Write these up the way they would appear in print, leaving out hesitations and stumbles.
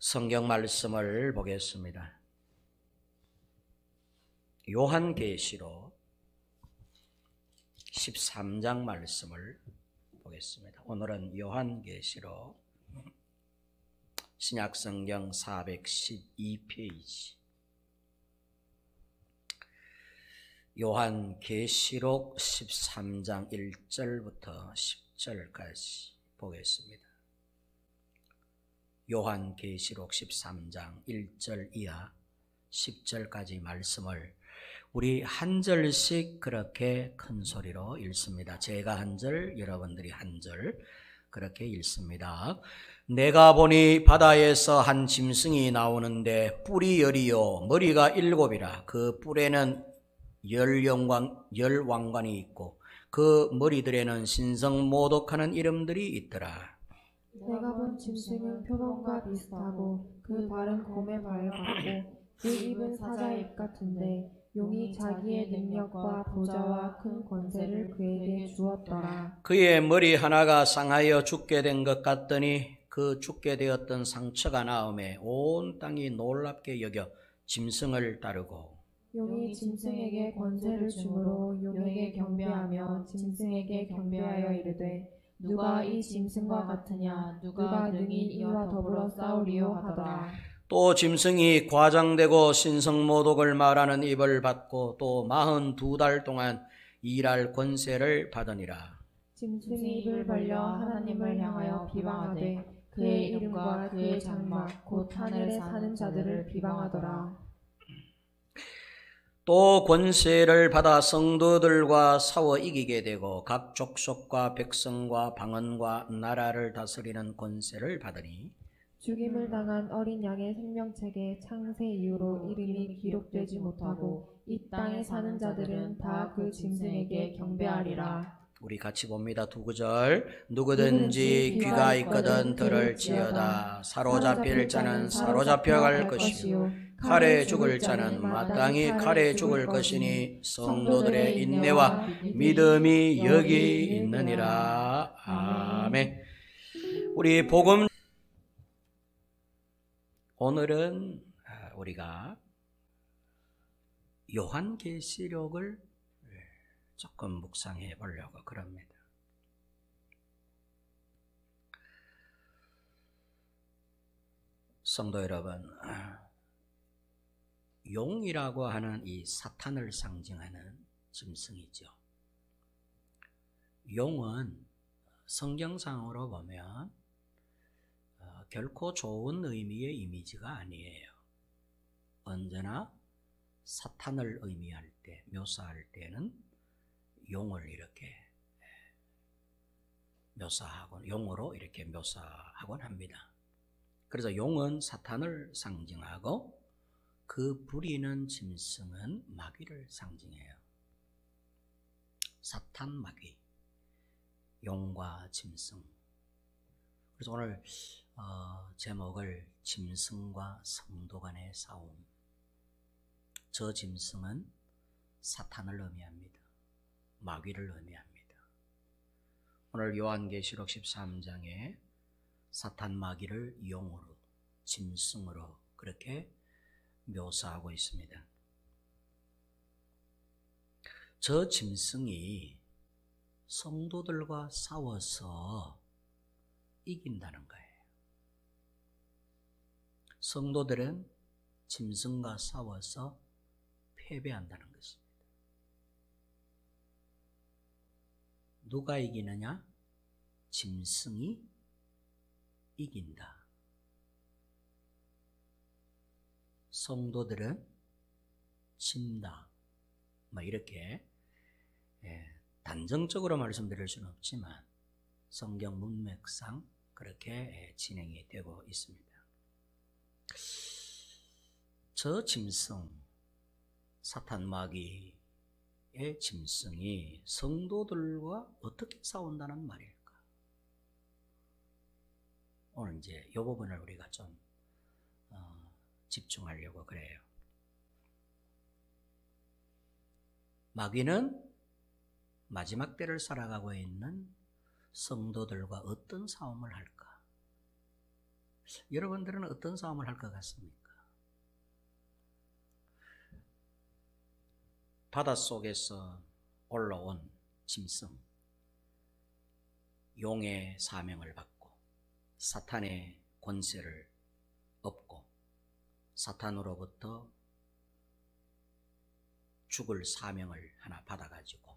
성경 말씀을 보겠습니다. 요한계시록 13장 말씀을 보겠습니다. 오늘은 요한계시록 신약성경 412페이지 요한계시록 13장 1절부터 10절까지 보겠습니다. 요한계시록 13장 1절 이하 10절까지 말씀을 우리 한 절씩 그렇게 큰 소리로 읽습니다. 제가 한 절, 여러분들이 한 절 그렇게 읽습니다. 내가 보니 바다에서 한 짐승이 나오는데 뿔이 10이요 머리가 7이라. 그 뿔에는 열 왕관이 있고 그 머리들에는 신성모독하는 이름들이 있더라. 내가 본 짐승은 표범과 비슷하고 그 발은 곰의 발 같고 그 입은 사자의 입 같은데 용이 자기의 능력과 보좌와 큰 권세를 그에게 주었더라. 그의 머리 하나가 상하여 죽게 된 것 같더니 그 죽게 되었던 상처가 나음에 온 땅이 놀랍게 여겨 짐승을 따르고 용이 짐승에게 권세를 주므로 용에게 경배하며 짐승에게 경배하여 이르되 누가 이 짐승과 같으냐 누가 능히 이와 더불어 싸우리요 하더라. 또 짐승이 과장되고 신성모독을 말하는 입을 받고 또 42달 동안 일할 권세를 받으니라. 짐승이 입을 벌려 하나님을 향하여 비방하되 그의 이름과 그의 장막 곧 하늘에 사는 자들을 비방하더라. 또 권세를 받아 성도들과 싸워 이기게 되고 각 족속과 백성과 방언과 나라를 다스리는 권세를 받으니 죽임을 당한 어린 양의 생명책에 창세 이후로 이름이 기록되지 못하고 이 땅에 사는 자들은 다 그 짐승에게 경배하리라. 우리 같이 봅니다. 두 구절. 누구든지 귀가 있거든 들을지어다. 사로잡힐 자는 사로잡혀갈 것이요 칼에 죽을 자는 마땅히 칼에 죽을 것이니 성도들의 인내와 믿음이 여기 있느니라. 아멘. 우리 복음 오늘은 우리가 요한계시록을 조금 묵상해 보려고 그럽니다. 성도 여러분, 용이라고 하는 이 사탄을 상징하는 짐승이죠. 용은 성경상으로 보면 결코 좋은 의미의 이미지가 아니에요. 언제나 사탄을 의미할 때, 묘사할 때는 용을 이렇게 묘사하곤, 용으로 이렇게 묘사하곤 합니다. 그래서 용은 사탄을 상징하고 그 부리는 짐승은 마귀를 상징해요. 사탄, 마귀, 용과 짐승. 그래서 오늘 제목을 짐승과 성도 간의 싸움. 저 짐승은 사탄을 의미합니다. 마귀를 의미합니다. 오늘 요한계시록 13장에 사탄 마귀를 용으로, 짐승으로 그렇게 묘사하고 있습니다. 저 짐승이 성도들과 싸워서 이긴다는 거예요. 성도들은 짐승과 싸워서 패배한다는 것입니다. 누가 이기느냐? 짐승이 이긴다. 성도들은 진다. 이렇게 단정적으로 말씀드릴 수는 없지만 성경 문맥상 그렇게 진행이 되고 있습니다. 저 짐승, 사탄 마귀의 짐승이 성도들과 어떻게 싸운다는 말일까? 오늘 이제 이 부분을 우리가 좀 집중하려고 그래요. 마귀는 마지막 때를 살아가고 있는 성도들과 어떤 싸움을 할까? 여러분들은 어떤 싸움을 할 것 같습니까? 바닷속에서 올라온 짐승, 용의 사명을 받고 사탄의 권세를 얻고 사탄으로부터 죽을 사명을 하나 받아가지고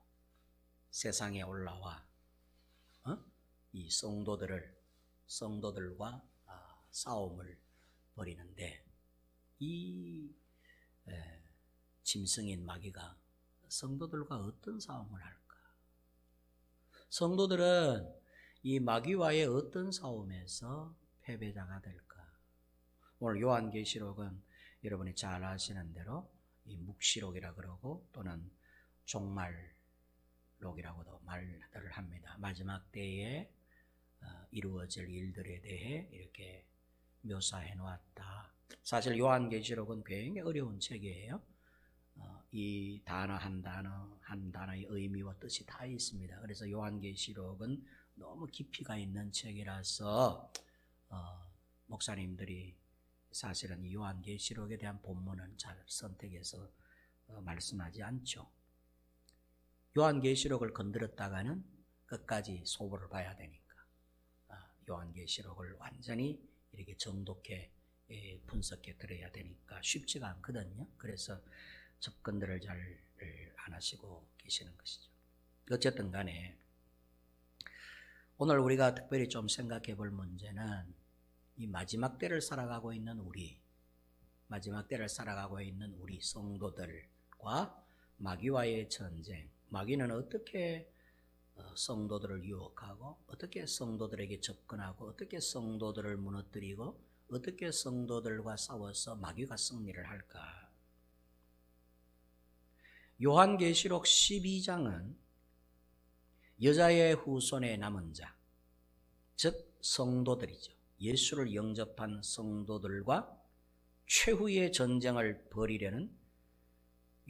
세상에 올라와 이 성도들과 싸움을 벌이는데, 이 짐승인 마귀가 성도들과 어떤 싸움을 할까? 성도들은 이 마귀와의 어떤 싸움에서 패배자가 될까? 오늘 요한계시록은 여러분이 잘 아시는 대로 이 묵시록이라 그러고 또는 종말록이라고도 말들을 합니다. 마지막 때에 이루어질 일들에 대해 이렇게 묘사해 놓았다. 사실 요한계시록은 굉장히 어려운 책이에요. 이 단어 한 단어의 의미와 뜻이 다 있습니다. 그래서 요한계시록은 너무 깊이가 있는 책이라서 목사님들이 사실은 이 요한계시록에 대한 본문은 잘 선택해서 말씀하지 않죠. 요한계시록을 건드렸다가는 끝까지 소보를 봐야 되니까 요한계시록을 완전히 이렇게 정독해 분석해 들어야 되니까 쉽지가 않거든요. 그래서 접근들을 잘 안 하시고 계시는 것이죠. 어쨌든 간에 오늘 우리가 특별히 좀 생각해 볼 문제는 이 마지막 때를 살아가고 있는 우리 성도들과 마귀와의 전쟁, 마귀는 어떻게 성도들을 유혹하고 어떻게 성도들에게 접근하고 어떻게 성도들을 무너뜨리고 어떻게 성도들과 싸워서 마귀가 승리를 할까? 요한계시록 12장은 여자의 후손에 남은 자, 즉 성도들이죠. 예수를 영접한 성도들과 최후의 전쟁을 벌이려는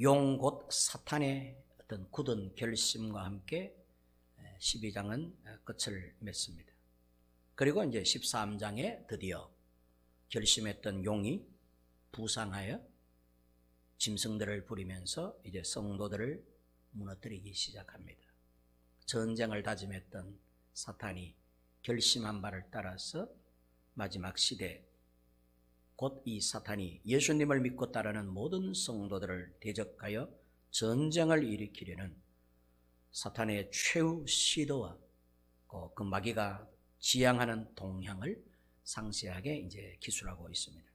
용 곧 사탄의 어떤 굳은 결심과 함께 12장은 끝을 맺습니다. 그리고 이제 13장에 드디어 결심했던 용이 부상하여 짐승들을 부리면서 이제 성도들을 무너뜨리기 시작합니다. 전쟁을 다짐했던 사탄이 결심한 바를 따라서 마지막 시대, 곧 이 사탄이 예수님을 믿고 따르는 모든 성도들을 대적하여 전쟁을 일으키려는 사탄의 최후 시도와 그 마귀가 지향하는 동향을 상세하게 이제 기술하고 있습니다.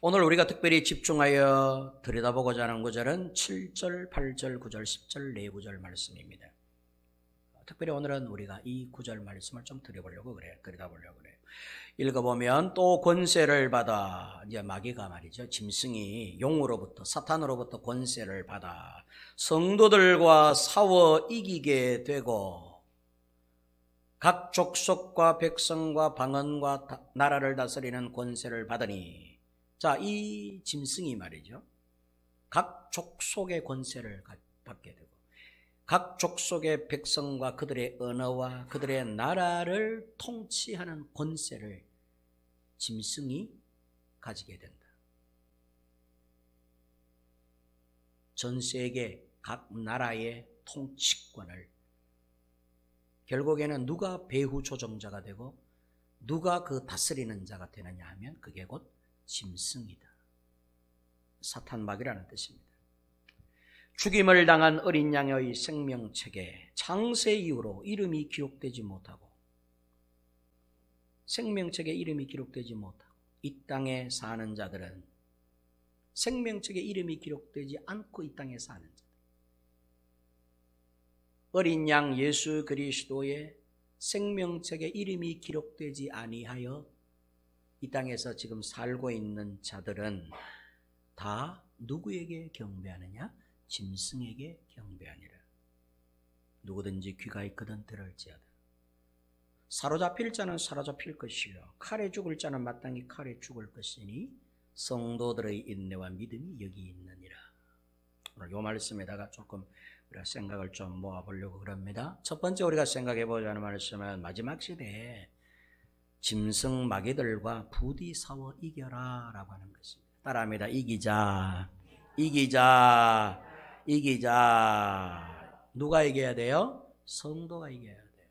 오늘 우리가 특별히 집중하여 들여다보고자 하는 구절은 7절, 8절, 9절, 10절, 4구절 말씀입니다. 특별히 오늘은 우리가 이 구절 말씀을 좀 들여다보려고 그래요. 읽어보면 또 권세를 받아, 이제 마귀가 말이죠. 짐승이 용으로부터, 사탄으로부터 권세를 받아 성도들과 싸워 이기게 되고 각 족속과 백성과 방언과 나라를 다스리는 권세를 받으니, 자, 이 짐승이 말이죠. 각 족속의 권세를 받게 되고 각 족속의 백성과 그들의 언어와 그들의 나라를 통치하는 권세를 짐승이 가지게 된다. 전 세계 각 나라의 통치권을, 결국에는 누가 배후 조종자가 되고 누가 그 다스리는 자가 되느냐 하면 그게 곧 짐승이다. 사탄 마귀라는 뜻입니다. 죽임을 당한 어린 양의 생명책에 창세 이후로 이름이 기록되지 못하고, 생명책에 이름이 기록되지 못하고 이 땅에 사는 자들은 생명책에 이름이 기록되지 않고 이 땅에 사는 자들, 어린 양 예수 그리스도의 생명책에 이름이 기록되지 아니하여 이 땅에서 지금 살고 있는 자들은 다 누구에게 경배하느냐? 짐승에게 경배하니라. 누구든지 귀가 있거든 들을지어다. 사로잡힐 자는 사로잡힐 것이요 칼에 죽을 자는 마땅히 칼에 죽을 것이니 성도들의 인내와 믿음이 여기 있느니라. 오늘 이 말씀에다가 조금 우리가 생각을 좀 모아보려고 그럽니다. 첫 번째 우리가 생각해 보자는 말씀은 마지막 시대에 짐승 마귀들과 부디 싸워 이겨라 라고 하는 것입니다. 따라합니다. 이기자, 이기자, 이기자. 누가 이겨야 돼요? 성도가 이겨야 돼요.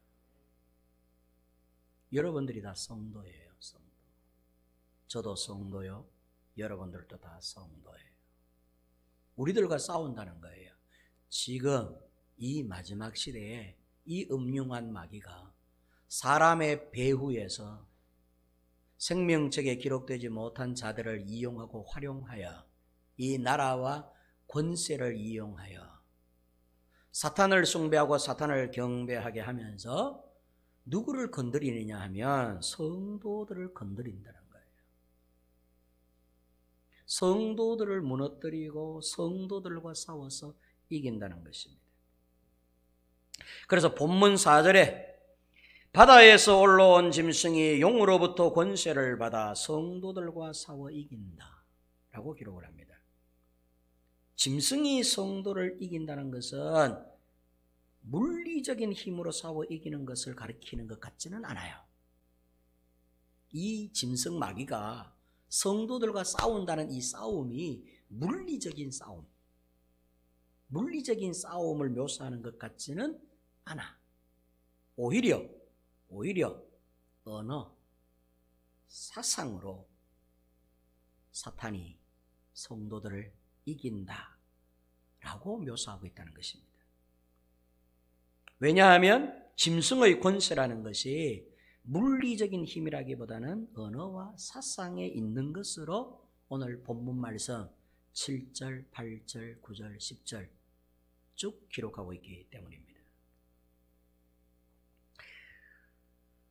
여러분들이 다 성도예요. 성도. 저도 성도요. 여러분들도 다 성도예요. 우리들과 싸운다는 거예요. 지금 이 마지막 시대에 이 음흉한 마귀가 사람의 배후에서 생명책에 기록되지 못한 자들을 이용하고 활용하여 이 나라와 권세를 이용하여 사탄을 숭배하고 사탄을 경배하게 하면서 누구를 건드리느냐 하면 성도들을 건드린다는 거예요. 성도들을 무너뜨리고 성도들과 싸워서 이긴다는 것입니다. 그래서 본문 4절에 바다에서 올라온 짐승이 용으로부터 권세를 받아 성도들과 싸워 이긴다 라고 기록을 합니다. 짐승이 성도를 이긴다는 것은 물리적인 힘으로 싸워 이기는 것을 가리키는 것 같지는 않아요. 이 짐승 마귀가 성도들과 싸운다는 이 싸움이 물리적인 싸움, 물리적인 싸움을 묘사하는 것 같지는 않아. 오히려 언어, 사상으로 사탄이 성도들을 이긴다 라고 묘사하고 있다는 것입니다. 왜냐하면 짐승의 권세라는 것이 물리적인 힘이라기보다는 언어와 사상에 있는 것으로 오늘 본문 말씀 7절, 8절, 9절, 10절 쭉 기록하고 있기 때문입니다.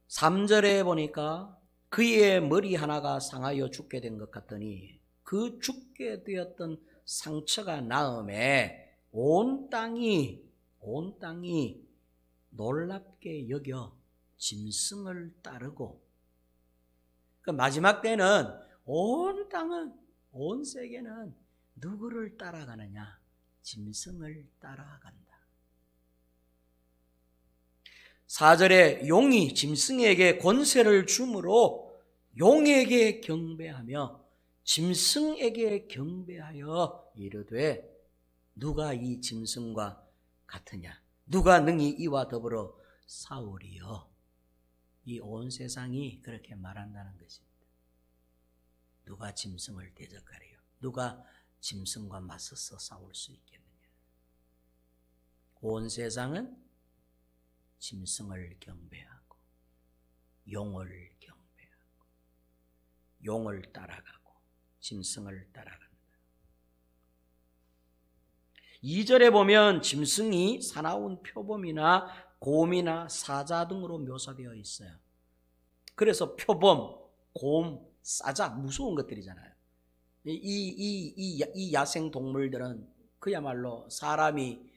3절에 보니까 그의 머리 하나가 상하여 죽게 된 것 같더니 그 죽게 되었던 상처가 나음에 온 땅이 놀랍게 여겨 짐승을 따르고, 그 마지막 때는 온 땅은, 온 세계는 누구를 따라가느냐? 짐승을 따라간다. 4절에 용이 짐승에게 권세를 주므로 용에게 경배하며 짐승에게 경배하여 이르되 누가 이 짐승과 같으냐? 누가 능히 이와 더불어 싸우리요? 이 온 세상이 그렇게 말한다는 것입니다. 누가 짐승을 대적하리요? 누가 짐승과 맞서서 싸울 수 있겠느냐? 온 세상은 짐승을 경배하고 용을 경배하고 용을 따라가고 짐승을 따라간다. 2절에 보면 짐승이 사나운 표범이나 곰이나 사자 등으로 묘사되어 있어요. 그래서 표범, 곰, 사자 무서운 것들이잖아요. 이 야생 동물들은 그야말로 사람이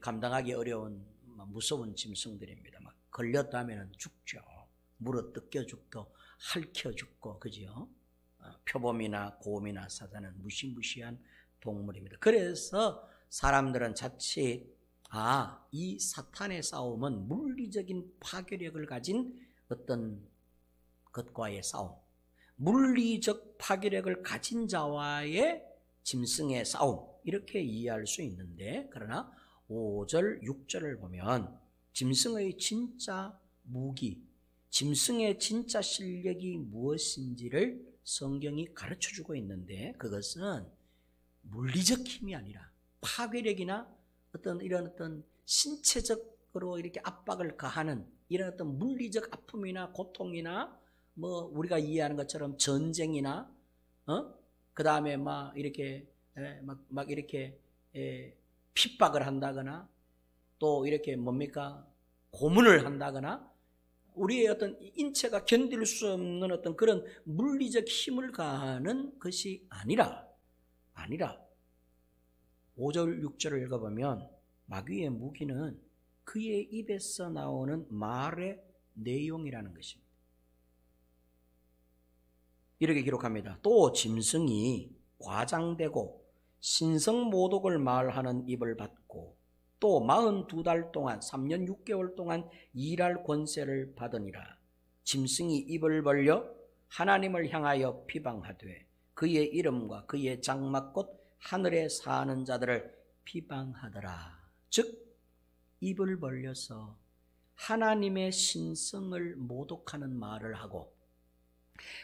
감당하기 어려운 무서운 짐승들입니다. 막 걸렸다면 죽죠. 물어 뜯겨 죽고 핥혀 죽고, 그죠? 표범이나 곰이나 사자는 무시무시한 동물입니다. 그래서 사람들은 자칫 이 사탄의 싸움은 물리적인 파괴력을 가진 어떤 것과의 싸움, 물리적 파괴력을 가진 자와의 짐승의 싸움, 이렇게 이해할 수 있는데, 그러나 5절, 6절을 보면 짐승의 진짜 무기, 짐승의 진짜 실력이 무엇인지를 성경이 가르쳐주고 있는데, 그것은 물리적 힘이 아니라 파괴력이나 이런 어떤 신체적으로 이렇게 압박을 가하는 이런 어떤 물리적 아픔이나 고통이나 뭐 우리가 이해하는 것처럼 전쟁이나 그 다음에 막 이렇게 핍박을 한다거나 또 이렇게 고문을 한다거나 우리의 어떤 인체가 견딜 수 없는 어떤 그런 물리적 힘을 가하는 것이 아니라 5절, 6절을 읽어보면 마귀의 무기는 그의 입에서 나오는 말의 내용이라는 것입니다. 이렇게 기록합니다. 또 짐승이 과장되고 신성모독을 말하는 입을 받고 또 42달 동안 3년 6개월 동안 일할 권세를 받으니라. 짐승이 입을 벌려 하나님을 향하여 비방하되 그의 이름과 그의 장막 곧 하늘에 사는 자들을 비방하더라. 즉 입을 벌려서 하나님의 신성을 모독하는 말을 하고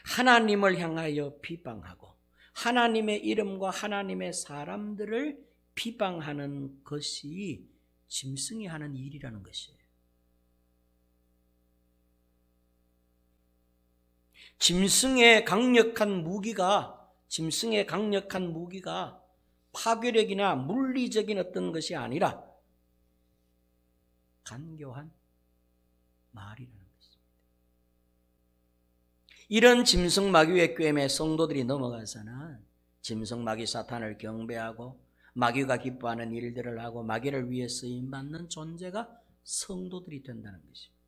하나님을 향하여 비방하고 하나님의 이름과 하나님의 사람들을 비방하는 것이 짐승이 하는 일이라는 것이에요. 짐승의 강력한 무기가 파괴력이나 물리적인 어떤 것이 아니라 간교한 말이라는 것입니다. 이런 짐승 마귀의 꾀에 성도들이 넘어가서는 짐승 마귀 사탄을 경배하고 마귀가 기뻐하는 일들을 하고 마귀를 위해 쓰임받는 존재가 성도들이 된다는 것입니다.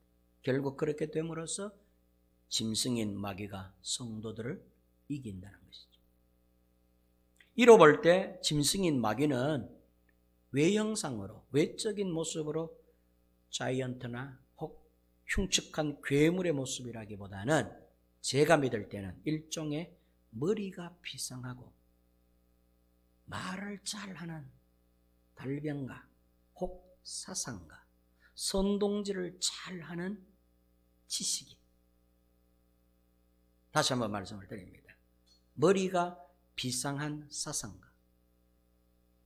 결국 그렇게 됨으로써 짐승인 마귀가 성도들을 이긴다는 것이죠. 이로 볼 때 짐승인 마귀는 외형상으로 외적인 모습으로 자이언트나 혹 흉측한 괴물의 모습이라기보다는 제가 믿을 때는 일종의 머리가 비상하고 말을 잘하는 달변가 혹 사상가, 선동질을 잘하는 지식인. 다시 한번 말씀을 드립니다. 머리가 비상한 사상가,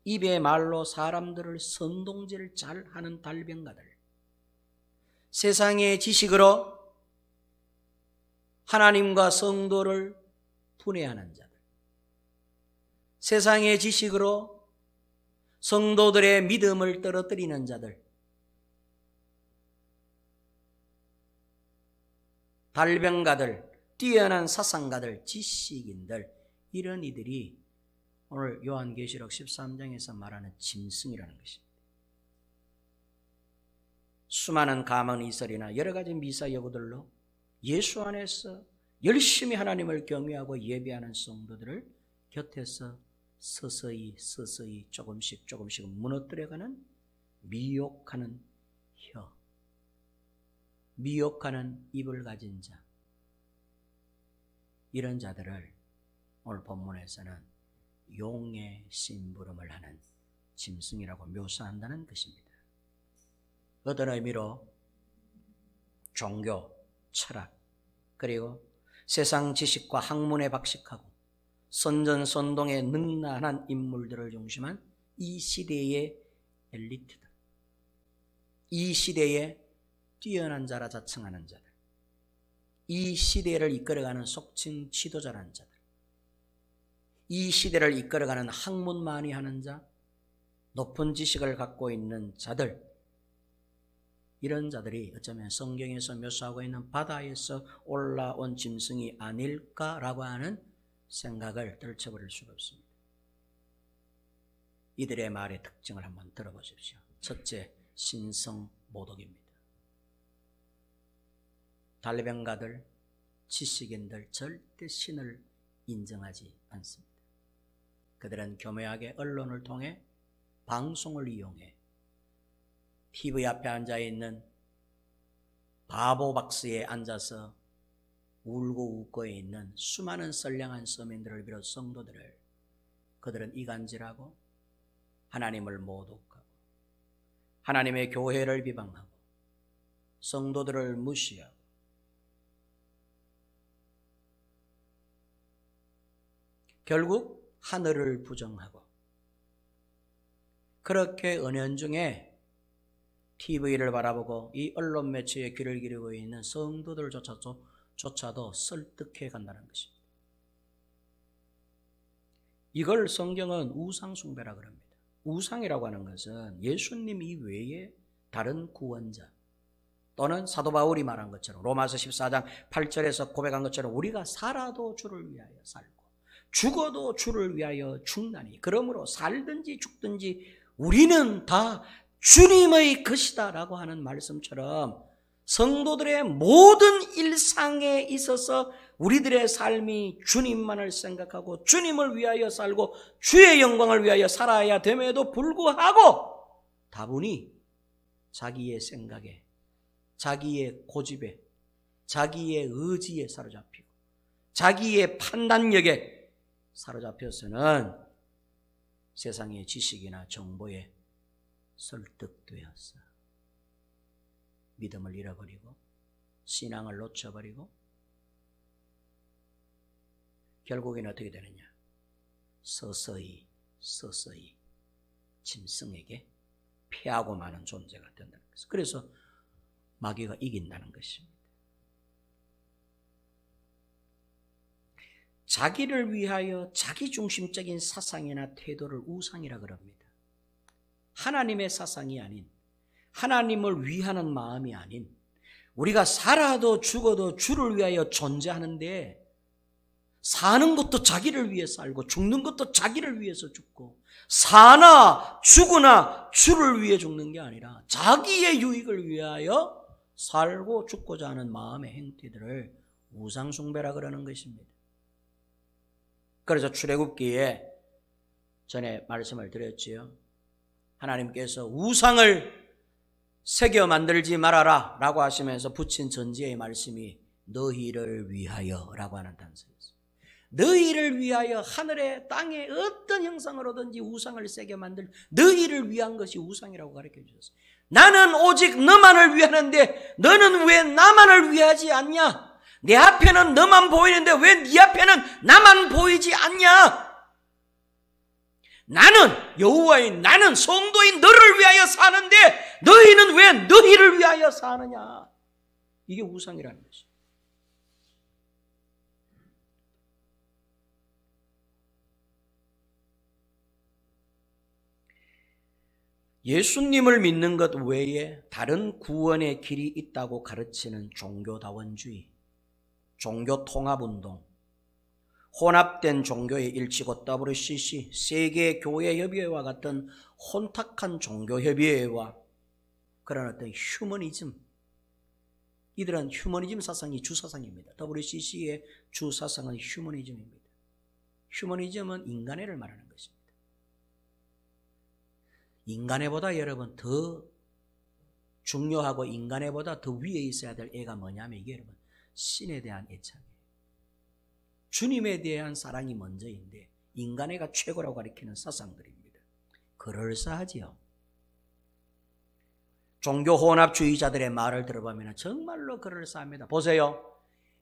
입의 말로 사람들을 선동질을 잘하는 달변가들, 세상의 지식으로 하나님과 성도를 분해하는 자들, 세상의 지식으로 성도들의 믿음을 떨어뜨리는 자들, 달변가들, 뛰어난 사상가들, 지식인들, 이런 이들이 오늘 요한계시록 13장에서 말하는 짐승이라는 것입니다. 수많은 가문 이설이나 여러 가지 미사 여구들로 예수 안에서 열심히 하나님을 경외하고 예배하는 성도들을 곁에서 서서히 조금씩 무너뜨려가는 미혹하는 혀, 미혹하는 입을 가진 자, 이런 자들을 오늘 본문에서는 용의 심부름을 하는 짐승이라고 묘사한다는 것입니다. 어떤 의미로 종교, 철학, 그리고 세상 지식과 학문에 박식하고 선전선동에 능란한 인물들을 중심한 이 시대의 엘리트들, 이 시대의 뛰어난 자라 자청하는 자들, 이 시대를 이끌어가는 속칭 지도자라는 자들, 이 시대를 이끌어가는 학문 많이 하는 자, 높은 지식을 갖고 있는 자들, 이런 자들이 어쩌면 성경에서 묘사하고 있는 바다에서 올라온 짐승이 아닐까라고 하는 생각을 떨쳐버릴 수가 없습니다. 이들의 말의 특징을 한번 들어보십시오. 첫째, 신성 모독입니다. 달변가들, 지식인들 절대 신을 인정하지 않습니다. 그들은 교묘하게 언론을 통해 방송을 이용해 TV 앞에 앉아있는 바보 박스에 앉아서 울고 웃고 있는 수많은 선량한 서민들을 비롯 성도들을 그들은 이간질하고 하나님을 모독하고 하나님의 교회를 비방하고 성도들을 무시하고 결국 하늘을 부정하고 그렇게 은연중에 TV를 바라보고 이 언론 매체에 귀를 기르고 있는 성도들조차도 설득해 간다는 것입니다. 이걸 성경은 우상숭배라 그럽니다. 우상이라고 하는 것은 예수님 이외에 다른 구원자 또는 사도 바울이 말한 것처럼 로마서 14장 8절에서 고백한 것처럼 우리가 살아도 주를 위하여 살고 죽어도 주를 위하여 죽나니 그러므로 살든지 죽든지 우리는 다 주님의 것이다 라고 하는 말씀처럼 성도들의 모든 일상에 있어서 우리들의 삶이 주님만을 생각하고 주님을 위하여 살고 주의 영광을 위하여 살아야 됨에도 불구하고 다분히 자기의 생각에 자기의 고집에 자기의 의지에 사로잡히고 자기의 판단력에 사로잡혀서는 세상의 지식이나 정보에 설득되었어. 믿음을 잃어버리고 신앙을 놓쳐버리고 결국에는 어떻게 되느냐? 서서히 짐승에게 패하고 마는 존재가 된다는 것이죠. 그래서 마귀가 이긴다는 것입니다. 자기를 위하여 자기중심적인 사상이나 태도를 우상이라 그럽니다. 하나님의 사상이 아닌, 하나님을 위하는 마음이 아닌, 우리가 살아도 죽어도 주를 위하여 존재하는데 사는 것도 자기를 위해 살고 죽는 것도 자기를 위해서 죽고 사나 죽으나 주를 위해 죽는 게 아니라 자기의 유익을 위하여 살고 죽고자 하는 마음의 행태들을 우상숭배라 그러는 것입니다. 그래서 출애굽기에 전에 말씀을 드렸지요. 하나님께서 우상을 새겨 만들지 말아라 라고 하시면서 붙인 전지의 말씀이 너희를 위하여 라고 하는 단서였어요. 너희를 위하여 하늘에 땅에 어떤 형상으로든지 우상을 새겨 만들 너희를 위한 것이 우상이라고 가르쳐 주셨어요. 나는 오직 너만을 위하는데 너는 왜 나만을 위하지 않냐? 내 앞에는 너만 보이는데 왜 네 앞에는 나만 보이지 않냐? 나는 여호와인 나는 성도인 너를 위하여 사는데 너희는 왜 너희를 위하여 사느냐? 이게 우상이라는 것이죠. 예수님을 믿는 것 외에 다른 구원의 길이 있다고 가르치는 종교다원주의, 종교통합운동, 혼합된 종교의 일치 곧 WCC, 세계교회협의회와 같은 혼탁한 종교협의회와 그런 어떤 휴머니즘, 이들은 휴머니즘 사상이 주사상입니다. WCC의 주사상은 휴머니즘입니다. 휴머니즘은 인간애를 말하는 것입니다. 인간애보다 여러분 더 중요하고 인간애보다 더 위에 있어야 될 애가 뭐냐면 이게 여러분 신에 대한 애착이에요. 주님에 대한 사랑이 먼저인데 인간애가 최고라고 가리키는 사상들입니다. 그럴싸하지요. 종교혼합주의자들의 말을 들어보면 정말로 그럴싸합니다. 보세요.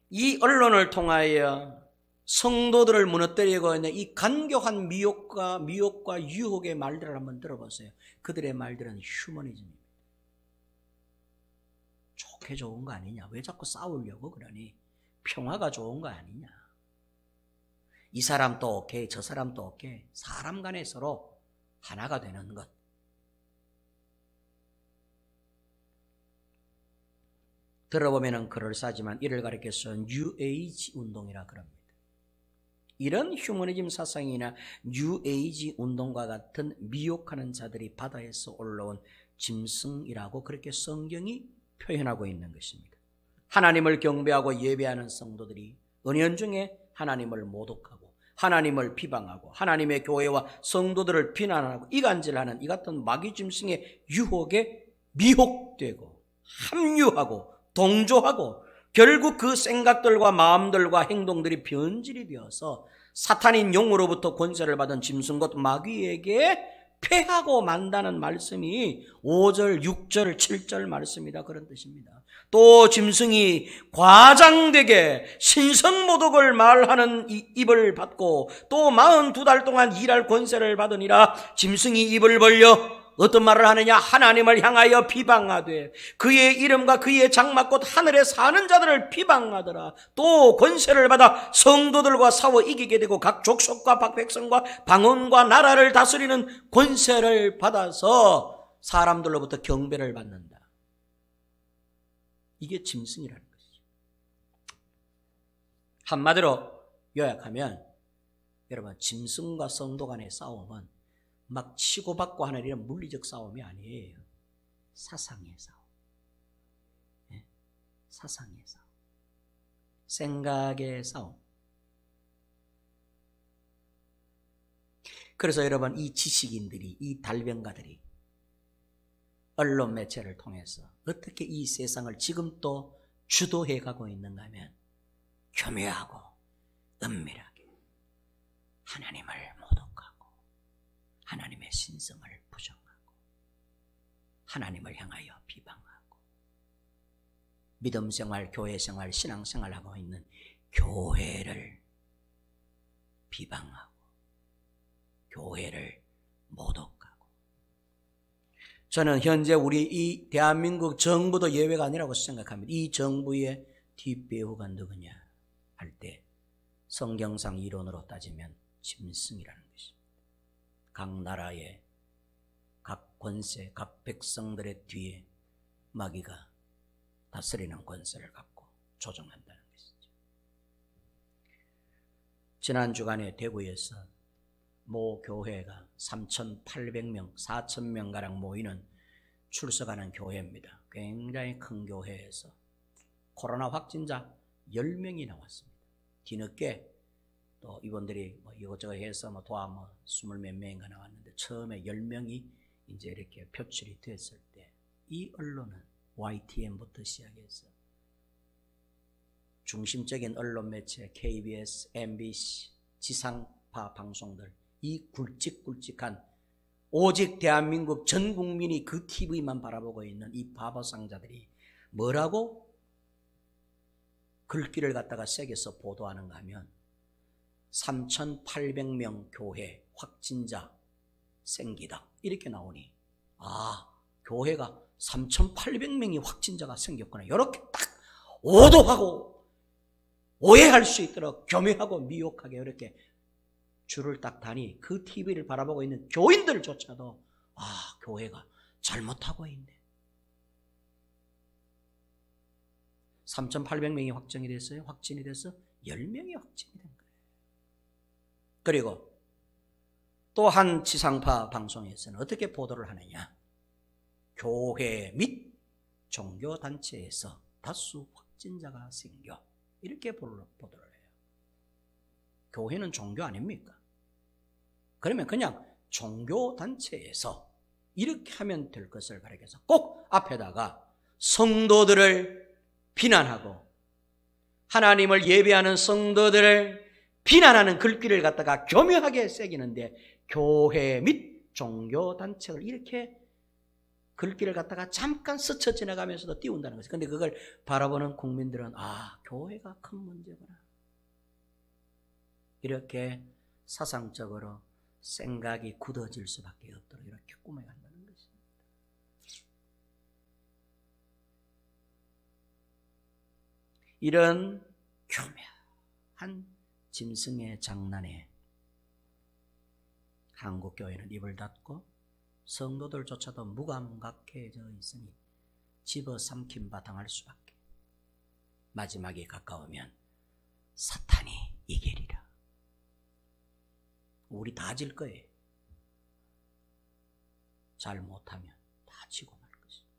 이 언론을 통하여 성도들을 무너뜨리고 있는 이 간교한 미혹과 유혹의 말들을 한번 들어보세요. 그들의 말들은 휴머니즘입니다. 좋게 좋은 거 아니냐? 왜 자꾸 싸우려고 그러니? 평화가 좋은 거 아니냐? 이 사람도 오케이, 저 사람도 오케이. 사람 간에 서로 하나가 되는 것. 들어보면 그럴싸하지만 이를 가리켜서 뉴에이지 운동이라 그럽니다. 이런 휴머니즘 사상이나 뉴에이지 운동과 같은 미혹하는 자들이 바다에서 올라온 짐승이라고 그렇게 성경이 표현하고 있는 것입니다. 하나님을 경배하고 예배하는 성도들이 은연중에 하나님을 모독하고 하나님을 비방하고 하나님의 교회와 성도들을 비난하고 이간질하는 이 같은 마귀 짐승의 유혹에 미혹되고 합류하고 동조하고 결국 그 생각들과 마음들과 행동들이 변질이 되어서 사탄인 영으로부터 권세를 받은 짐승 곧 마귀에게 패하고 만다는 말씀이 5절, 6절, 7절 말씀이다 그런 뜻입니다. 또 짐승이 과장되게 신성모독을 말하는 입을 받고 또 42달 동안 일할 권세를 받으니라. 짐승이 입을 벌려 어떤 말을 하느냐? 하나님을 향하여 비방하되 그의 이름과 그의 장막 곧 하늘에 사는 자들을 비방하더라. 또 권세를 받아 성도들과 싸워 이기게 되고 각 족속과 백성과 방언과 나라를 다스리는 권세를 받아서 사람들로부터 경배를 받는다. 이게 짐승이라는 것이죠. 한마디로 요약하면 여러분 짐승과 성도 간의 싸움은 막 치고받고 하는 이런 물리적 싸움이 아니에요. 사상의 싸움. 네? 사상의 싸움. 생각의 싸움. 그래서 여러분 이 지식인들이, 이 달변가들이 언론 매체를 통해서 어떻게 이 세상을 지금 또 주도해 가고 있는가 하면 교묘하고 은밀하게 하나님을 모독하고 하나님의 신성을 부정하고 하나님을 향하여 비방하고 믿음생활, 교회생활, 신앙생활하고 있는 교회를 비방하고 교회를 모독하고, 저는 현재 우리 이 대한민국 정부도 예외가 아니라고 생각합니다. 이 정부의 뒷배우가 누구냐 할 때 성경상 이론으로 따지면 짐승이라는 것입니다. 각 나라의 각 권세, 각 백성들의 뒤에 마귀가 다스리는 권세를 갖고 조종한다는 것이죠. 지난 주간에 대구에서 모 교회가 3,800명, 4,000명가량 모이는 출석하는 교회입니다. 굉장히 큰 교회에서 코로나 확진자 10명이 나왔습니다. 뒤늦게 또 이분들이 이것저것 해서 도와 20 몇 명인가 나왔는데 처음에 10명이 이제 이렇게 표출이 됐을 때 이 언론은 YTN부터 시작해서 중심적인 언론 매체 KBS, MBC, 지상파 방송들, 이 굵직굵직한 오직 대한민국 전 국민이 그 TV만 바라보고 있는 이 바보상자들이 뭐라고 글귀를 갖다가 새겨서 보도하는가 하면 3,800명 교회 확진자 생기다 이렇게 나오니 교회가 3,800명이 확진자가 생겼구나 이렇게 딱 오도하고 오해할 수 있도록 교묘하고 미혹하게 이렇게 줄을 딱 다니 그 TV를 바라보고 있는 교인들조차도 교회가 잘못하고 있네. 3,800명이 확진이 됐어요. 확진이 돼서 10명이 확진이 된 거예요. 그리고 또 한 지상파 방송에서는 어떻게 보도를 하느냐. 교회 및 종교단체에서 다수 확진자가 생겨 이렇게 보도를 해요. 교회는 종교 아닙니까? 그러면 그냥 종교단체에서 이렇게 하면 될 것을 가리켜서 꼭 앞에다가 성도들을 비난하고 하나님을 예배하는 성도들을 비난하는 글귀를 갖다가 교묘하게 새기는데 교회 및 종교단체를 이렇게 글귀를 갖다가 잠깐 스쳐 지나가면서도 띄운다는 거죠. 그런데 그걸 바라보는 국민들은 교회가 큰 문제구나. 이렇게 사상적으로 생각이 굳어질 수밖에 없도록 이렇게 꾸며간다는 것입니다. 이런 교묘한 짐승의 장난에 한국교회는 입을 닫고 성도들조차도 무감각해져 있으니 집어삼킨 바탕할 수밖에. 마지막에 가까우면 사탄이 이기리라. 우리 다 질 거예요. 잘 못하면 다 지고 말 것입니다.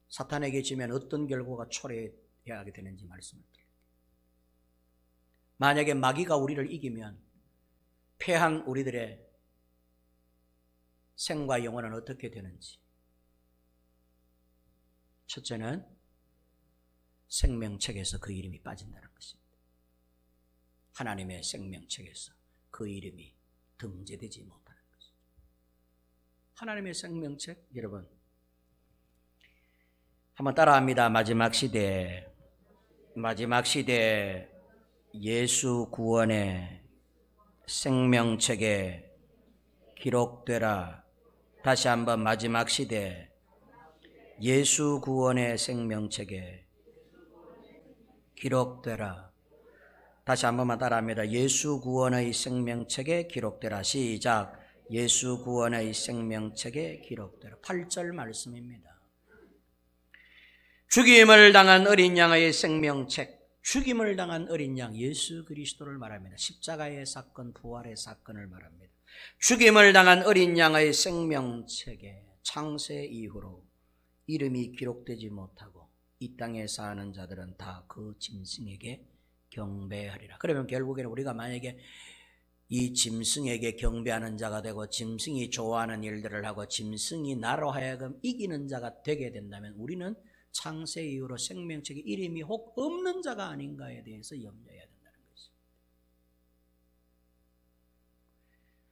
사탄에게 지면 어떤 결과가 초래해야 하게 되는지 말씀을 드릴게요. 만약에 마귀가 우리를 이기면 패한 우리들의 생과 영혼은 어떻게 되는지. 첫째는 생명책에서 그 이름이 빠진다는 것입니다. 하나님의 생명책에서 그 이름이 등재되지 못하는 것이죠. 하나님의 생명책, 여러분 한번 따라합니다. 마지막 시대 예수 구원의 생명책에 기록되라. 다시 한번 마지막 시대 예수 구원의 생명책에 기록되라. 다시 한 번만 따라합니다. 예수 구원의 생명책에 기록되라. 시작. 예수 구원의 생명책에 기록되라. 8절 말씀입니다. 죽임을 당한 어린 양의 생명책. 죽임을 당한 어린 양 예수 그리스도를 말합니다. 십자가의 사건, 부활의 사건을 말합니다. 죽임을 당한 어린 양의 생명책에 창세 이후로 이름이 기록되지 못하고 이 땅에 사는 자들은 다 그 짐승에게 경배하리라. 그러면 결국에는 우리가 만약에 이 짐승에게 경배하는 자가 되고 짐승이 좋아하는 일들을 하고 짐승이 나로 하여금 이기는 자가 되게 된다면 우리는 창세 이후로 생명책에 이름이 혹 없는 자가 아닌가에 대해서 염려해야 된다는 것입니다.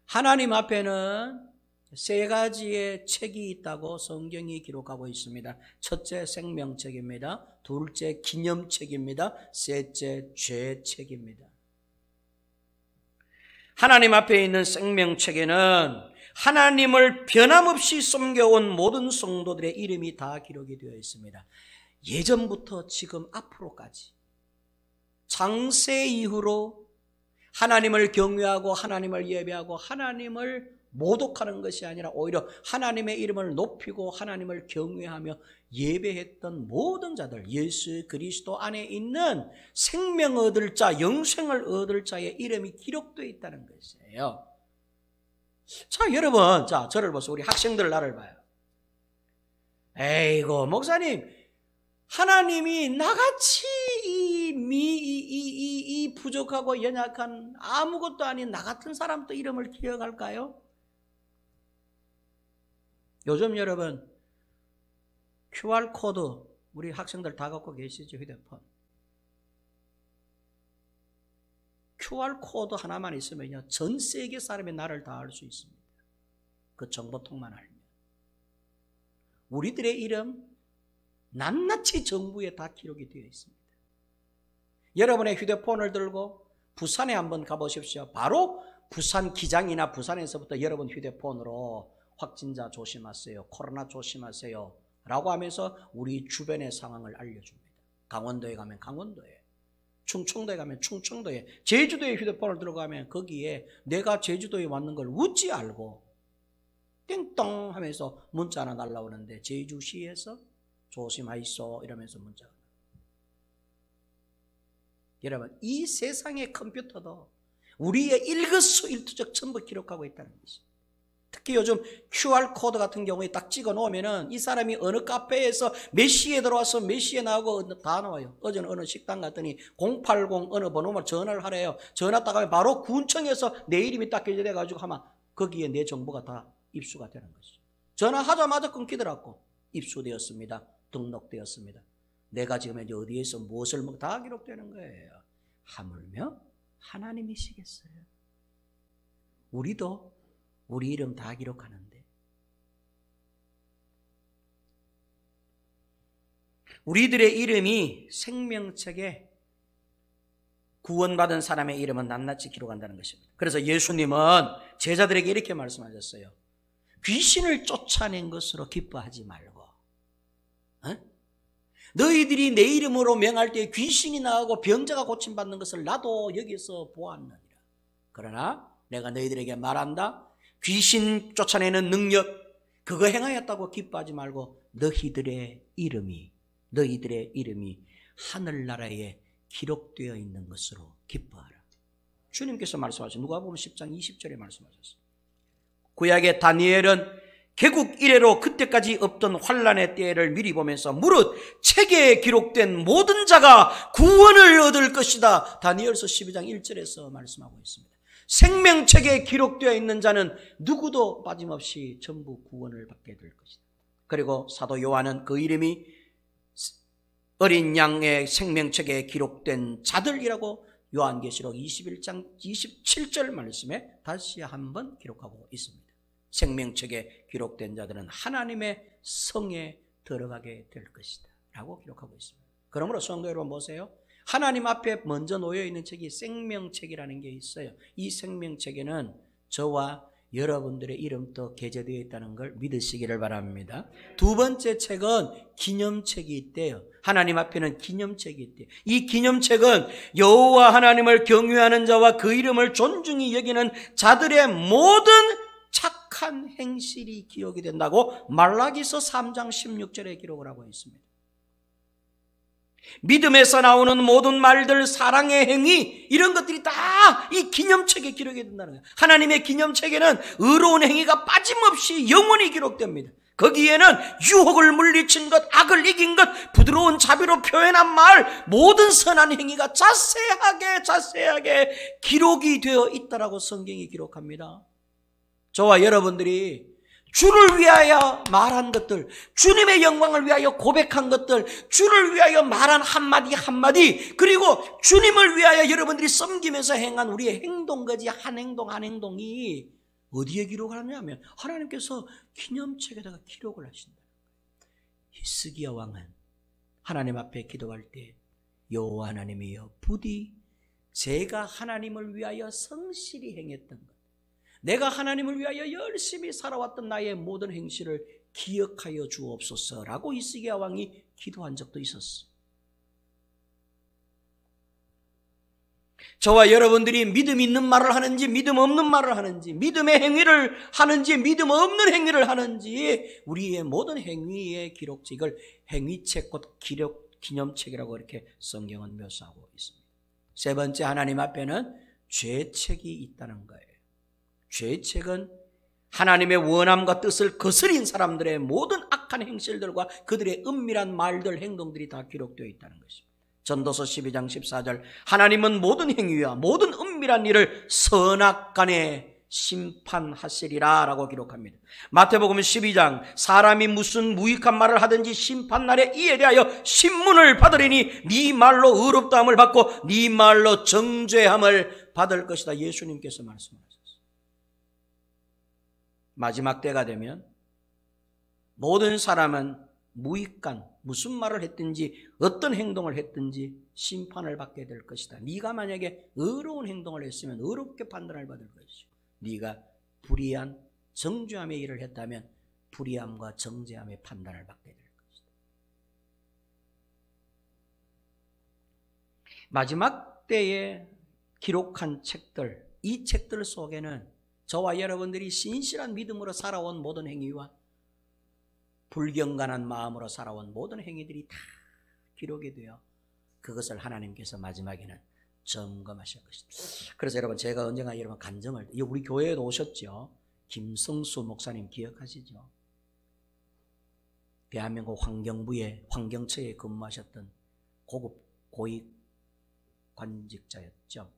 하나님 앞에는 세 가지의 책이 있다고 성경이 기록하고 있습니다. 첫째 생명책입니다. 둘째 기념책입니다. 셋째 죄책입니다. 하나님 앞에 있는 생명책에는 하나님을 변함없이 섬겨온 모든 성도들의 이름이 다 기록이 되어 있습니다. 예전부터 지금 앞으로까지 창세 이후로 하나님을 경외하고 하나님을 예배하고 하나님을 모독하는 것이 아니라 오히려 하나님의 이름을 높이고 하나님을 경외하며 예배했던 모든 자들, 예수 그리스도 안에 있는 생명 얻을 자, 영생을 얻을 자의 이름이 기록되어 있다는 것이에요. 자, 여러분, 자, 저를 보세요. 우리 학생들 나를 봐요. 에이고, 목사님, 하나님이 나같이 이 부족하고 연약한 아무것도 아닌 나 같은 사람도 이름을 기억할까요? 요즘 여러분 QR코드 우리 학생들 다 갖고 계시죠? 휴대폰. QR코드 하나만 있으면요 전 세계 사람이 나를 다 알 수 있습니다. 그 정보통만 알면. 우리들의 이름 낱낱이 정부에 다 기록이 되어 있습니다. 여러분의 휴대폰을 들고 부산에 한번 가보십시오. 바로 부산 기장이나 부산에서부터 여러분 휴대폰으로 확진자 조심하세요, 코로나 조심하세요 라고 하면서 우리 주변의 상황을 알려줍니다. 강원도에 가면 강원도에, 충청도에 가면 충청도에, 제주도에 휴대폰을 들어가면 거기에 내가 제주도에 왔는 걸 어찌 알고 띵동 하면서 문자 하나 날라오는데 제주시에서 조심하이소 이러면서 문자가 여러분 이 세상의 컴퓨터도 우리의 일거수일투족 전부 기록하고 있다는 것이죠. 특히 요즘 QR코드 같은 경우에 딱 찍어 놓으면은 이 사람이 어느 카페에서 몇 시에 들어와서 몇 시에 나오고 다 나와요. 어제는 어느 식당 갔더니 080 어느 번호만 전화를 하래요. 전화 딱 하면 바로 군청에서 내 이름이 딱 결제돼가지고 하면 거기에 내 정보가 다 입수가 되는 것이죠. 전화하자마자 끊기더라고. 입수되었습니다. 등록되었습니다. 내가 지금 이제 어디에서 무엇을 먹고 다 기록되는 거예요. 하물며 하나님이시겠어요. 우리도 우리 이름 다 기록하는데 우리들의 이름이 생명책에 구원받은 사람의 이름은 낱낱이 기록한다는 것입니다. 그래서 예수님은 제자들에게 이렇게 말씀하셨어요. 귀신을 쫓아낸 것으로 기뻐하지 말고 너희들이 내 이름으로 명할 때 귀신이 나가고 병자가 고침받는 것을 나도 여기서 보았느니라. 그러나 내가 너희들에게 말한다. 귀신 쫓아내는 능력 그거 행하였다고 기뻐하지 말고 너희들의 이름이 하늘나라에 기록되어 있는 것으로 기뻐하라. 주님께서 말씀하셨어요. 누가복음 10장 20절에 말씀하셨어요. 구약의 다니엘은 개국 이래로 그때까지 없던 환란의 때를 미리 보면서 무릇 책에 기록된 모든 자가 구원을 얻을 것이다. 다니엘서 12장 1절에서 말씀하고 있습니다. 생명책에 기록되어 있는 자는 누구도 빠짐없이 전부 구원을 받게 될 것이다. 그리고 사도 요한은 그 이름이 어린 양의 생명책에 기록된 자들이라고 요한계시록 21장 27절 말씀에 다시 한번 기록하고 있습니다. 생명책에 기록된 자들은 하나님의 성에 들어가게 될 것이다 라고 기록하고 있습니다. 그러므로 성도 여러분 보세요. 하나님 앞에 먼저 놓여있는 책이 생명책이라는 게 있어요. 이 생명책에는 저와 여러분들의 이름도 게재되어 있다는 걸 믿으시기를 바랍니다. 두 번째 책은 기념책이 있대요. 하나님 앞에는 기념책이 있대요. 이 기념책은 여호와 하나님을 경외하는 자와 그 이름을 존중히 여기는 자들의 모든 착한 행실이 기록이 된다고 말라기서 3장 16절에 기록을 하고 있습니다. 믿음에서 나오는 모든 말들, 사랑의 행위 이런 것들이 다 이 기념책에 기록이 된다는 거예요. 하나님의 기념책에는 의로운 행위가 빠짐없이 영원히 기록됩니다. 거기에는 유혹을 물리친 것, 악을 이긴 것, 부드러운 자비로 표현한 말, 모든 선한 행위가 자세하게 기록이 되어 있다라고 성경이 기록합니다. 저와 여러분들이 주를 위하여 말한 것들, 주님의 영광을 위하여 고백한 것들, 주를 위하여 말한 한마디 한마디, 그리고 주님을 위하여 여러분들이 섬기면서 행한 우리의 행동까지 한 행동 한 행동이 어디에 기록을 하냐면 하나님께서 기념책에다가 기록을 하신다. 히스기야 왕은 하나님 앞에 기도할 때 여호와 하나님이여 부디 제가 하나님을 위하여 성실히 행했던 것, 내가 하나님을 위하여 열심히 살아왔던 나의 모든 행실을 기억하여 주옵소서라고 히스기야 왕이 기도한 적도 있었어. 저와 여러분들이 믿음 있는 말을 하는지 믿음 없는 말을 하는지, 믿음의 행위를 하는지 믿음 없는 행위를 하는지, 우리의 모든 행위의 기록책, 이걸 행위책 곧 기념책이라고 이렇게 성경은 묘사하고 있습니다. 세 번째, 하나님 앞에는 죄책이 있다는 거예요. 죄책은 하나님의 원함과 뜻을 거스린 사람들의 모든 악한 행실들과 그들의 은밀한 말들, 행동들이 다 기록되어 있다는 것입니다. 전도서 12장 14절, 하나님은 모든 행위와 모든 은밀한 일을 선악간에 심판하시리라 라고 기록합니다. 마태복음 12장, 사람이 무슨 무익한 말을 하든지 심판날에 이에 대하여 신문을 받으리니 네 말로 의롭다함을 받고 네 말로 정죄함을 받을 것이다. 예수님께서 말씀하셨어요. 마지막 때가 되면 모든 사람은 무익한 무슨 말을 했든지 어떤 행동을 했든지 심판을 받게 될 것이다. 네가 만약에 의로운 행동을 했으면 의롭게 판단을 받을 것이고, 네가 불의한 정죄함의 일을 했다면 불의함과 정죄함의 판단을 받게 될 것이다. 마지막 때에 기록한 책들, 이 책들 속에는 저와 여러분들이 신실한 믿음으로 살아온 모든 행위와 불경건한 마음으로 살아온 모든 행위들이 다 기록이 되어 그것을 하나님께서 마지막에는 점검하실 것입니다. 그래서 여러분, 제가 언젠가 여러분 간증을, 우리 교회에도 오셨죠. 김성수 목사님 기억하시죠? 대한민국 환경부의 환경처에 근무하셨던 고급 고위 관직자였죠.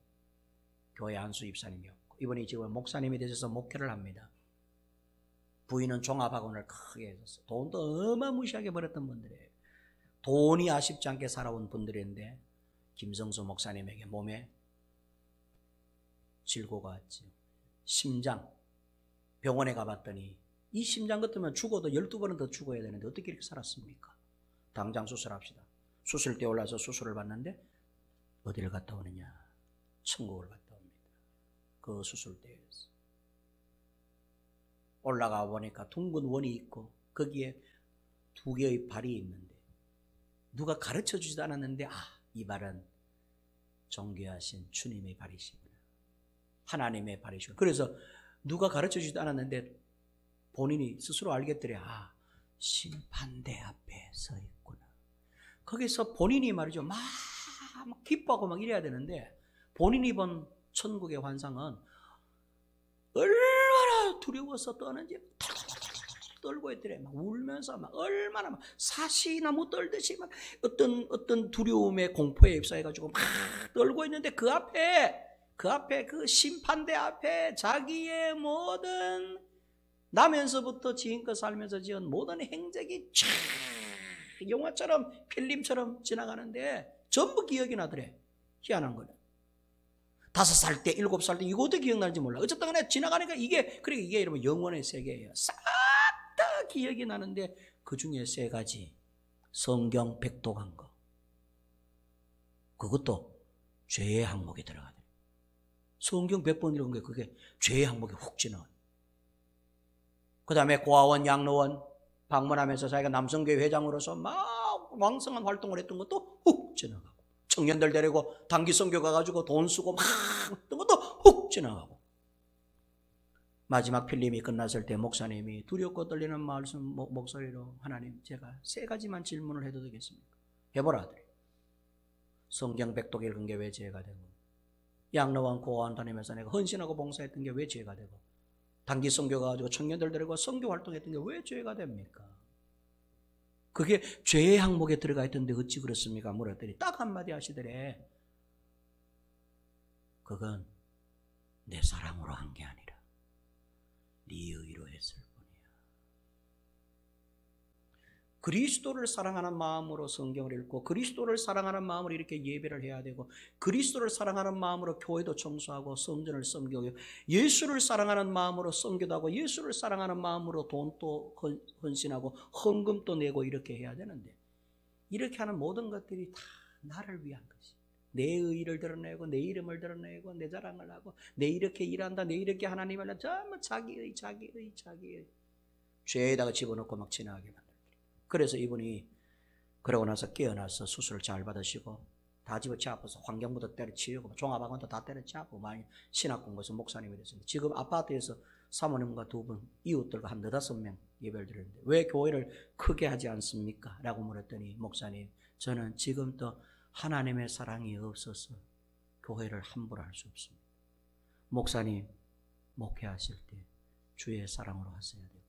교회 안수 입사님이었고, 이번에 지금 목사님이 되셔서 목회를 합니다. 부인은 종합학원을 크게 했었어요. 돈도 어마무시하게 벌었던 분들이에요. 돈이 아쉽지 않게 살아온 분들인데 김성수 목사님에게 몸에 질고가 왔죠. 심장, 병원에 가봤더니 이 심장 같으면 죽어도 12번은 더 죽어야 되는데 어떻게 이렇게 살았습니까? 당장 수술합시다. 수술대 올라서 수술을 받는데 어디를 갔다 오느냐? 천국을 갔다 옵니다. 그 수술대에서 올라가 보니까 둥근 원이 있고 거기에 두 개의 발이 있는데 누가 가르쳐 주지도 않았는데, 이 발은 존귀하신 주님의 발이시구나, 하나님의 발이시구나. 그래서 누가 가르쳐 주지도 않았는데 본인이 스스로 알겠더래. 심판대 앞에 서 있구나. 거기서 본인이 말이죠, 막 기뻐하고 막 이래야 되는데 본인이 본 천국의 환상은 얼마나 두려워서 떠는지 떨고 있더래. 막 울면서 막 얼마나 막 사시나무 떨듯이 막 어떤 두려움의 공포에 휩싸여가지고 막 떨고 있는데 그 앞에 그 심판대 앞에 자기의 모든 나면서부터 지금껏 살면서 지은 모든 행적이 쫙 영화처럼 필름처럼 지나가는데 전부 기억이 나더래. 희한한 거는 5살 때, 7살 때 이거 어떻게 기억나는지 몰라. 어쨌든 간에 지나가니까 이게 여러분 영혼의 세계예요. 싹 다 기억이 나는데 그 중에 3가지 성경 백독한 거, 그것도 죄의 항목에 들어가요. 성경 100번 읽은 게 그게 죄의 항목에 훅 지나가요. 그 다음에 고아원, 양로원 방문하면서 자기가 남성교회 회장으로서 막 왕성한 활동을 했던 것도 훅 지나가고, 청년들 데리고 단기선교 가가지고 돈 쓰고 막 했던 것도 훅 지나가고, 마지막 필름이 끝났을 때 목사님이 두렵고 떨리는 말씀 목소리로, 하나님, 제가 3가지만 질문을 해도 되겠습니까? 해보라 하더래. 성경 백독 읽은 게 왜 죄가 되고, 양로원 고아원 다니면서 내가 헌신하고 봉사했던 게 왜 죄가 되고, 단기 선교 가가지고 청년들 데리고 선교 활동했던 게 왜 죄가 됩니까? 그게 죄의 항목에 들어가 있던데 어찌 그렇습니까? 물었더니 딱 한마디 하시더래. 그건 내 사랑으로 한 게 아니라 네 의로 했을 뿐이야. 그리스도를 사랑하는 마음으로 성경을 읽고 그리스도를 사랑하는 마음으로 이렇게 예배를 해야 되고 그리스도를 사랑하는 마음으로 교회도 청소하고 성전을 섬기고 예수를 사랑하는 마음으로 선교도 하고 예수를 사랑하는 마음으로 돈도 헌신하고 헌금도 내고 이렇게 해야 되는데 이렇게 하는 모든 것들이 다 나를 위한 것이. 내 의의를 드러내고 내 이름을 드러내고 내 자랑을 하고 내 이렇게 일한다 내 이렇게 하나님을 한다 전부 자기의 죄에다가 집어넣고 막 지나가게 만들어요. 그래서 이분이 그러고 나서 깨어나서 수술을 잘 받으시고 다 집어치아파서 환경부터 때려치우고 종합학원도 다 때려치우고 많이 신학 공부해서 목사님이 됐습니다. 지금 아파트에서 사모님과 두 분 이웃들과 한 4-5명 예배를 드리는데 왜 교회를 크게 하지 않습니까? 라고 물었더니 목사님 저는 지금도 하나님의 사랑이 없어서 교회를 함부로 할 수 없습니다. 목사님 목회하실 때 주의 사랑으로 하셔야 되고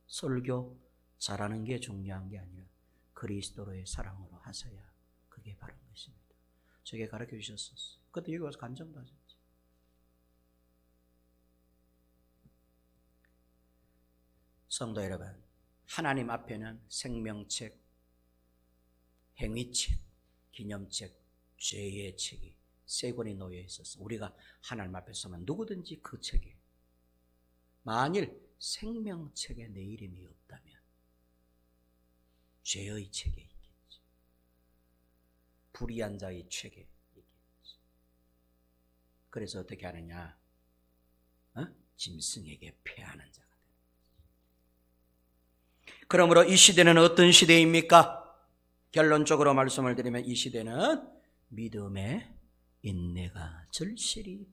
설교 잘하는 게 중요한 게 아니라 그리스도로의 사랑으로 하셔야 그게 바른 것입니다. 저게 가르쳐 주셨었어요. 그때 여기 와서 간증도 하셨지. 성도 여러분, 하나님 앞에는 생명책, 행위책, 기념책, 죄의 책이 3권이 놓여 있어서 우리가 하나님 앞에 서면 누구든지 그 책에 만일 생명책에 내 이름이 없다면 죄의 책에 있겠지. 불의한 자의 책에 있겠지. 그래서 어떻게 하느냐? 짐승에게 패하는 자가 되는 거지. 그러므로 이 시대는 어떤 시대입니까? 결론적으로 말씀을 드리면 이 시대는 믿음의 인내가 절실히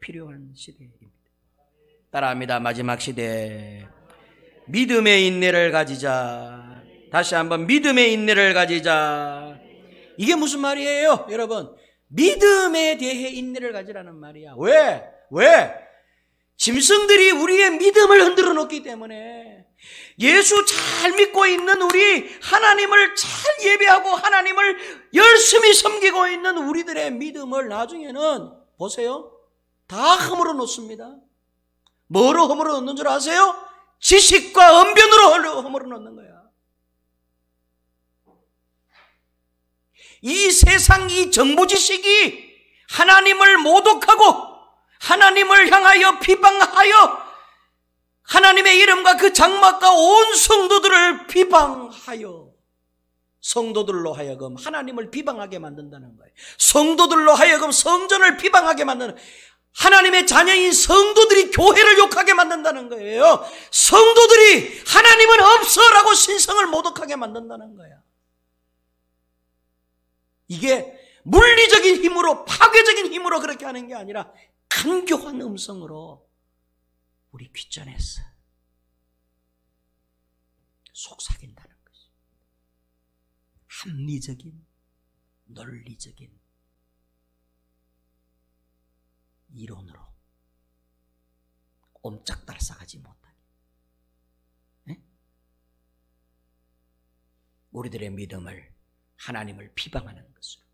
필요한 시대입니다. 따라합니다. 마지막 시대. 믿음의 인내를 가지자. 다시 한번 믿음의 인내를 가지자. 이게 무슨 말이에요? 여러분, 믿음에 대해 인내를 가지라는 말이야. 왜? 짐승들이 우리의 믿음을 흔들어 놓기 때문에 예수 잘 믿고 있는 우리, 하나님을 잘 예배하고 하나님을 열심히 섬기고 있는 우리들의 믿음을 나중에는 보세요. 다 허물어 놓습니다. 뭐로 허물어 놓는 줄 아세요? 지식과 언변으로 허물어 놓는 거야. 이 세상 이 정보지식이 하나님을 모독하고 하나님을 향하여 비방하여 하나님의 이름과 그 장막과 온 성도들을 비방하여 성도들로 하여금 하나님을 비방하게 만든다는 거예요. 성도들로 하여금 성전을 비방하게 만드는, 하나님의 자녀인 성도들이 교회를 욕하게 만든다는 거예요. 성도들이 하나님은 없어라고 신성을 모독하게 만든다는 거야. 이게 물리적인 힘으로, 파괴적인 힘으로 그렇게 하는 게 아니라 간교한 음성으로 우리 귓전에서 속삭인다는 것이. 합리적인, 논리적인 이론으로 옴짝달싹하지 못하게. 네? 우리들의 믿음을 하나님을 비방하는 것으로,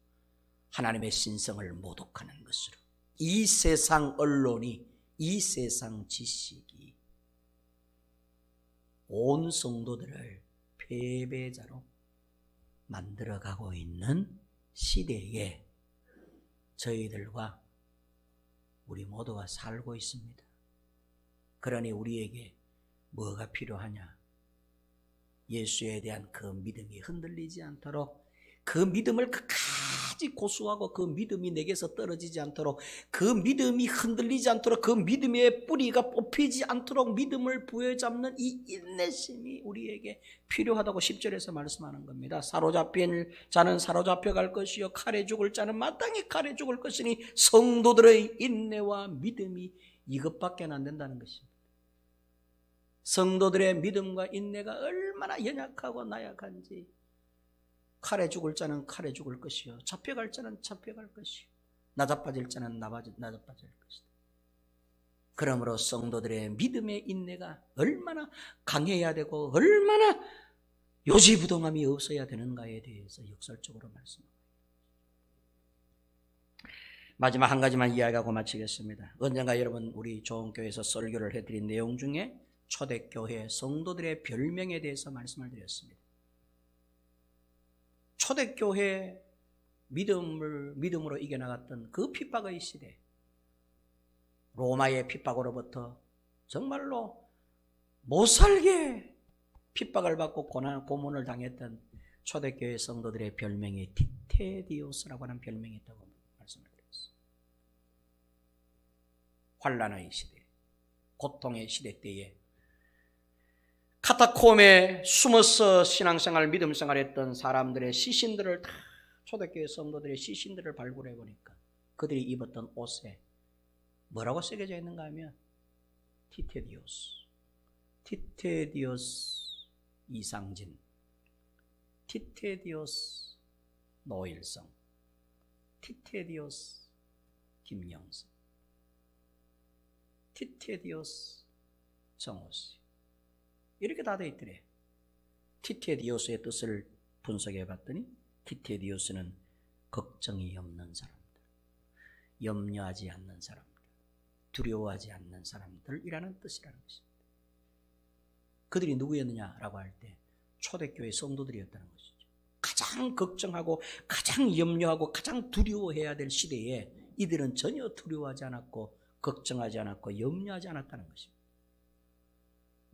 하나님의 신성을 모독하는 것으로, 이 세상 언론이, 이 세상 지식이 온 성도들을 패배자로 만들어가고 있는 시대에 저희들과 우리 모두가 살고 있습니다. 그러니 우리에게 뭐가 필요하냐? 예수에 대한 그 믿음이 흔들리지 않도록, 그 믿음을 끝까지 고수하고 그 믿음이 내게서 떨어지지 않도록, 그 믿음이 흔들리지 않도록, 그 믿음의 뿌리가 뽑히지 않도록 믿음을 부여잡는 이 인내심이 우리에게 필요하다고 10절에서 말씀하는 겁니다. 사로잡힌 자는 사로잡혀갈 것이요 칼에 죽을 자는 마땅히 칼에 죽을 것이니 성도들의 인내와 믿음이 이것밖에 안 된다는 것입니다. 성도들의 믿음과 인내가 얼마나 연약하고 나약한지, 칼에 죽을 자는 칼에 죽을 것이요 잡혀갈 자는 잡혀갈 것이요 나자빠질 자는 나자빠질 것이다. 그러므로 성도들의 믿음의 인내가 얼마나 강해야 되고 얼마나 요지부동함이 없어야 되는가에 대해서 역설적으로 말씀합니다. 마지막 한 가지만 이야기하고 마치겠습니다. 언젠가 여러분 우리 조원교회에서 설교를 해드린 내용 중에 초대교회 성도들의 별명에 대해서 말씀을 드렸습니다. 초대교회 믿음으로 이겨나갔던 그 핍박의 시대, 로마의 핍박으로부터 정말로 못살게 핍박을 받고 고문을 당했던 초대교회 성도들의 별명이 티테디오스라고 하는 별명이 있다고 말씀을 드렸어요. 환난의 시대, 고통의 시대 때에 카타콤에 숨어서 신앙생활, 믿음생활했던 사람들의 시신들을 다 초대교회 성도들의 시신들을 발굴해 보니까 그들이 입었던 옷에 뭐라고 새겨져 있는가 하면 티테디오스 이상진, 티테디오스 노일성, 티테디오스 김영석, 티테디오스 정호씨, 이렇게 다 되어 있더래. 티테디오스의 뜻을 분석해 봤더니 티테디오스는 걱정이 없는 사람들, 염려하지 않는 사람들, 두려워하지 않는 사람들이라는 뜻이라는 것입니다. 그들이 누구였느냐라고 할 때 초대교회 성도들이었다는 것이죠. 가장 걱정하고 가장 염려하고 가장 두려워해야 될 시대에 이들은 전혀 두려워하지 않았고 걱정하지 않았고 염려하지 않았다는 것입니다.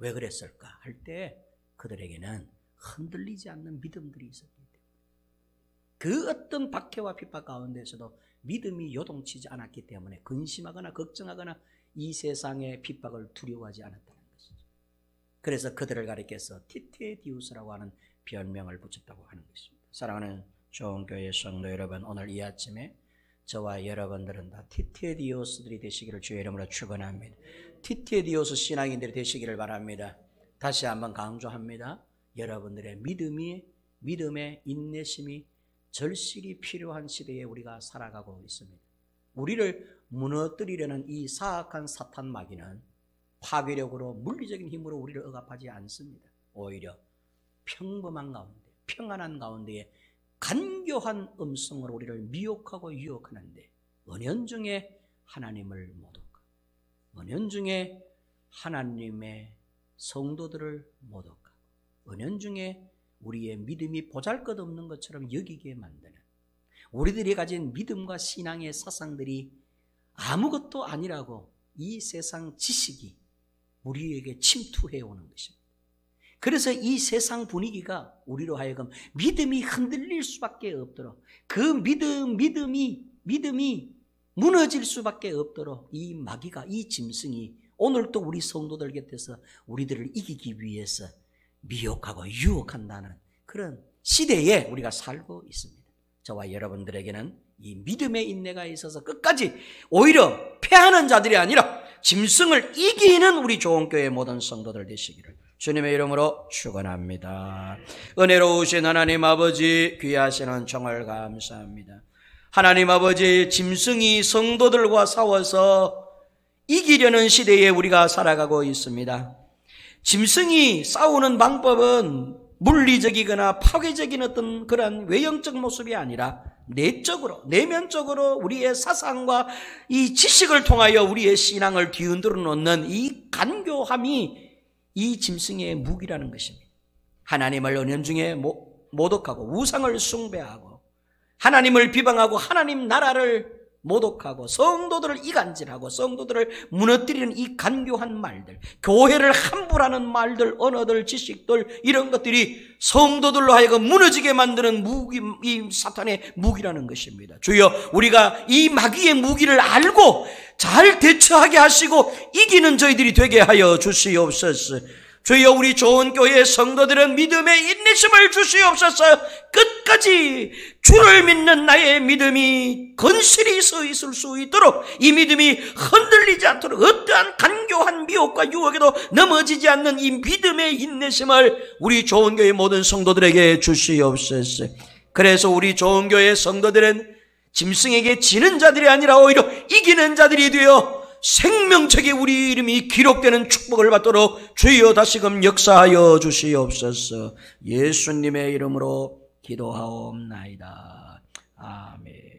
왜 그랬을까 할 때 그들에게는 흔들리지 않는 믿음들이 있었기 때문에, 그 어떤 박해와 핍박 가운데서도 믿음이 요동치지 않았기 때문에 근심하거나 걱정하거나 이 세상의 핍박을 두려워하지 않았다는 것이죠. 그래서 그들을 가리켜서 티테디우스라고 하는 별명을 붙였다고 하는 것입니다. 사랑하는 좋은 교회 성도 여러분, 오늘 이 아침에 저와 여러분들은 다 티테디오스들이 되시기를 주의 이름으로 축원합니다. 티테디오스 신앙인들이 되시기를 바랍니다. 다시 한번 강조합니다. 여러분들의 믿음의 인내심이 절실히 필요한 시대에 우리가 살아가고 있습니다. 우리를 무너뜨리려는 이 사악한 사탄 마귀는 파괴력으로 물리적인 힘으로 우리를 억압하지 않습니다. 오히려 평범한 가운데, 평안한 가운데에 간교한 음성으로 우리를 미혹하고 유혹하는데 은연중에 하나님을 모독하고 은연중에 하나님의 성도들을 모독하고 은연중에 우리의 믿음이 보잘것없는 것처럼 여기게 만드는, 우리들이 가진 믿음과 신앙의 사상들이 아무것도 아니라고 이 세상 지식이 우리에게 침투해 오는 것입니다. 그래서 이 세상 분위기가 우리로 하여금 믿음이 흔들릴 수밖에 없도록, 그 믿음이 무너질 수밖에 없도록 이 마귀가, 이 짐승이 오늘도 우리 성도들 곁에서 우리들을 이기기 위해서 미혹하고 유혹한다는 그런 시대에 우리가 살고 있습니다. 저와 여러분들에게는 이 믿음의 인내가 있어서 끝까지 오히려 패하는 자들이 아니라 짐승을 이기는 우리 좋은 교회 모든 성도들 되시기를 주님의 이름으로 축원합니다. 은혜로우신 하나님 아버지, 귀하시는 정을 감사합니다. 하나님 아버지, 짐승이 성도들과 싸워서 이기려는 시대에 우리가 살아가고 있습니다. 짐승이 싸우는 방법은 물리적이거나 파괴적인 어떤 그런 외형적 모습이 아니라 내적으로, 내면적으로 우리의 사상과 이 지식을 통하여 우리의 신앙을 뒤흔들어 놓는 이 간교함이 이 짐승의 무기라는 것입니다. 하나님을 은연중에 모독하고 우상을 숭배하고 하나님을 비방하고 하나님 나라를 모독하고 성도들을 이간질하고 성도들을 무너뜨리는 이 간교한 말들, 교회를 함부라는 말들, 언어들, 지식들, 이런 것들이 성도들로 하여금 무너지게 만드는 무기, 이 사탄의 무기라는 것입니다. 주여, 우리가 이 마귀의 무기를 알고 잘 대처하게 하시고 이기는 저희들이 되게 하여 주시옵소서. 주여, 우리 좋은 교회의 성도들은 믿음의 인내심을 주시옵소서. 끝까지 주를 믿는 나의 믿음이 건실히 서 있을 수 있도록, 이 믿음이 흔들리지 않도록 어떠한 간교한 미혹과 유혹에도 넘어지지 않는 이 믿음의 인내심을 우리 좋은 교회 모든 성도들에게 주시옵소서. 그래서 우리 좋은 교회 성도들은 짐승에게 지는 자들이 아니라 오히려 이기는 자들이 되어 생명책에 우리 이름이 기록되는 축복을 받도록 주여 다시금 역사하여 주시옵소서. 예수님의 이름으로 기도하옵나이다. 아멘.